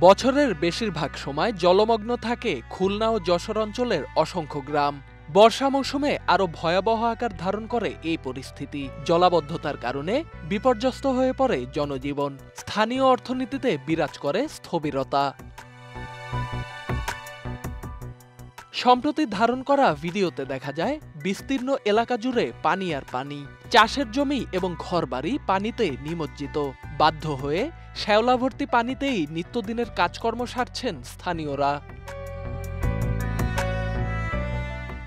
বছরের বেশিরভাগ সময় জলমগ্ন থাকে খুলনা ও যশোর অঞ্চলের অসংখ্য গ্রাম। বর্ষা মৌসুমে আরো ভয়াবহ আকার ধারণ করে এই পরিস্থিতি। জলাবদ্ধতার কারণে বিপর্যস্ত হয়ে পড়ে জনজীবন, স্থানীয় অর্থনীতিতে বিরাজ করে স্থবিরতা। সম্প্রতি ধারণ করা ভিডিওতে দেখা যায় বিস্তীর্ণ এলাকা জুড়ে পানি আর পানি। চাষের জমি এবং ঘরবাড়ি পানিতে নিমজ্জিত। বাধ্য হয়ে শ্যাওলাভর্তি পানিতেই নিত্যদিনের কাজকর্ম সারছেন স্থানীয়রা।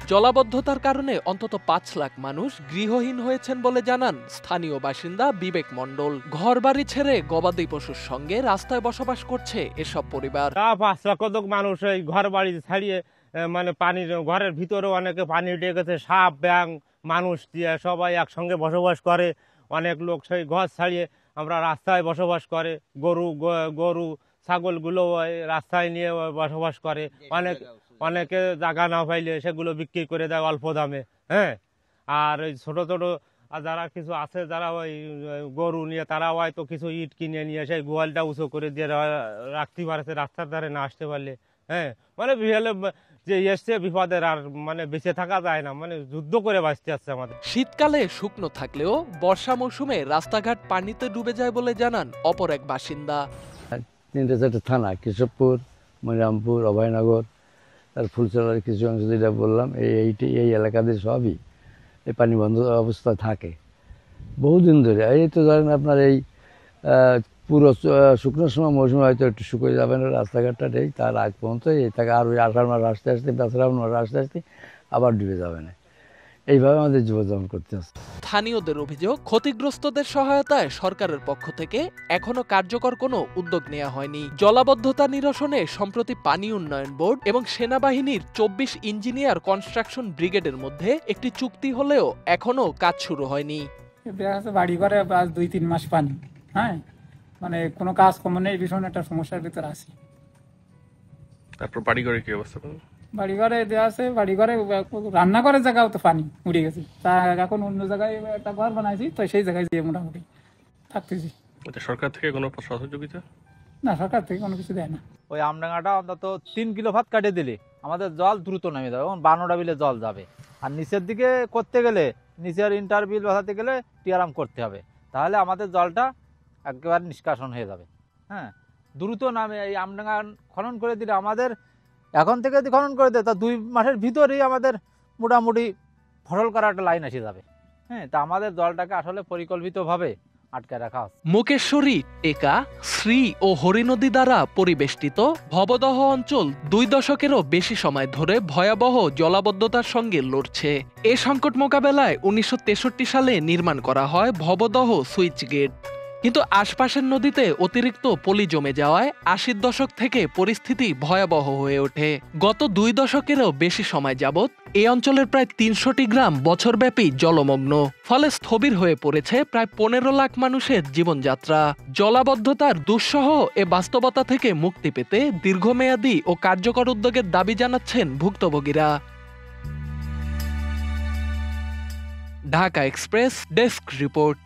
জলাবদ্ধতার কারণে অন্তত ৫ লাখ মানুষ গৃহহীন হয়েছেন বলে জানান স্থানীয় বাসিন্দা বিবেক মণ্ডল। ঘরবাড়ি ছেড়ে গবাদি পশুর সঙ্গে রাস্তায় বসবাস করছে এসব পরিবার। ৫ লাখ মানুষ এই ঘর বাড়ি ছাড়িয়ে মানে পানির ঘরের ভিতরে অনেকে পানি উঠে গেছে। সাপ ব্যাঙ মানুষ দিয়ে সবাই একসঙ্গে বসবাস করে। অনেক লোক সেই ঘর ছাড়িয়ে আমরা রাস্তায় বসবাস করে। গরু ছাগলগুলো রাস্তায় নিয়ে বসবাস করে। অনেকে জায়গা না পাইলে সেগুলো বিক্রি করে দেয় অল্প দামে। হ্যাঁ, আর ওই ছোট ছোট যারা কিছু আছে যারা ওই গরু নিয়ে তারা হয়তো কিছু ইট কিনে নিয়ে সেই গোয়ালটা উঁচু করে দিয়ে রাখতে পারছে রাস্তার ধারে না আসতে পারলে। হ্যাঁ, মানে যে এসছে বিপদের আর মানে বেঁচে থাকা যায় না, মানে যুদ্ধ করে বাঁচতে আসছে আমাদের। শীতকালে শুকনো থাকলেও বর্ষা মৌসুমে রাস্তাঘাট পানিতে ডুবে যায় বলে জানান অপর এক বাসিন্দা। ৩-৪টা থানা, কেশবপুর, মনিরামপুর, অভয়নগর, তার ফুলচলার কিছু অংশ যেটা বললাম, এই এলাকাদের সবই এই পানি বন্ধ অবস্থা থাকে বহুদিন ধরে। এই তো ধরেন আপনার এই পুরো শুকনোর সময় মৌসুমে হয়তো একটু শুকিয়ে যাবে না রাস্তাঘাটটা, এই তার আগ পর্যন্ত এই থাকে। আর ওই ১৮ মাস আসতে আসতে শ্রাবণ মাস আসতে আসতে আবার ডুবে যাবে না। এইভাবে আমাদের জীবনযাপন করতে হচ্ছে। স্থানীয়দের অভিযোগ, ক্ষতিগ্রস্তদের সহায়তায় সরকারের পক্ষ থেকে এখনো কার্যকর কোনো উদ্যোগ নেওয়া হয়নি। জলাবদ্ধতা নিরসনে সম্প্রতি পানি উন্নয়ন বোর্ড এবং সেনাবাহিনীর ২৪ ইঞ্জিনিয়ার কনস্ট্রাকশন ব্রিগেডের মধ্যে একটি চুক্তি হলেও এখনো কাজ শুরু হয়নি। বাড়ি ঘরে ২-৩ মাস পানি, হ্যাঁ, মানে কোনো কাজ কম নেই, ভীষণ একটা সমস্যার ভিতরে আছি। তারপর বাড়ি ঘরে কি অবস্থা? বাড়ি ঘরে দেওয়া আছে, বাড়ি ঘরে রান্নাঘরের জায়গাও তো পানি উঠে গেছে। তা এখন অন্য জায়গায় একটা ঘর বানাইছি, তো সেই জায়গায় দিয়ে মোটামুটি থাকতেছি। সরকার থেকে কোনো সহযোগিতা? না, সরকার থেকে কোনো কিছু দেয় না। ওই আমডাঙ্গাটা অন্তত ৩ কিলো ভাত কাটে দিলে আমাদের জল দ্রুত নামে যাবে, এবং 12টা বিলে জল যাবে। আর নিচের দিকে করতে গেলে, নিচের ইন্টারবিল বসাতে গেলে টিয়ারাম করতে হবে, তাহলে আমাদের জলটা একেবারে নিষ্কাশন হয়ে যাবে। হ্যাঁ, দ্রুত নামে। এই আমডাঙ্গা খনন করে দিলে আমাদের এখন থেকে যদি খনন করে দেয় তা ২ মাসের ভিতরেই আমাদের মোটামুটি ফসল করা একটা লাইন এসে যাবে। হ্যাঁ, তা আমাদের জলটাকে আসলে পরিকল্পিতভাবে আটকায় রাখা হচ্ছে। মুকেশ্বরী, টেকা, শ্রী ও হরিনদী দ্বারা পরিবেষ্টিত ভবদহ অঞ্চল ২ দশকেরও বেশি সময় ধরে ভয়াবহ জলাবদ্ধতার সঙ্গে লড়ছে। এ সংকট মোকাবেলায় ১৯৬৩ সালে নির্মাণ করা হয় ভবদহ সুইচ গেট। কিন্তু আশপাশের নদীতে অতিরিক্ত পলি জমে যাওয়ায় ৮০ দশক থেকে পরিস্থিতি ভয়াবহ হয়ে ওঠে। গত ২ দশকেরও বেশি সময় যাবৎ এই অঞ্চলের প্রায় ৩০০টি গ্রাম বছরব্যাপী জলমগ্ন। ফলে স্থবির হয়ে পড়েছে প্রায় ১৫ লাখ মানুষের জীবনযাত্রা। জলাবদ্ধতার দুঃসহ এ বাস্তবতা থেকে মুক্তি পেতে দীর্ঘমেয়াদী ও কার্যকর উদ্যোগের দাবি জানাচ্ছেন ভুক্তভোগীরা। Dhaka express desk report.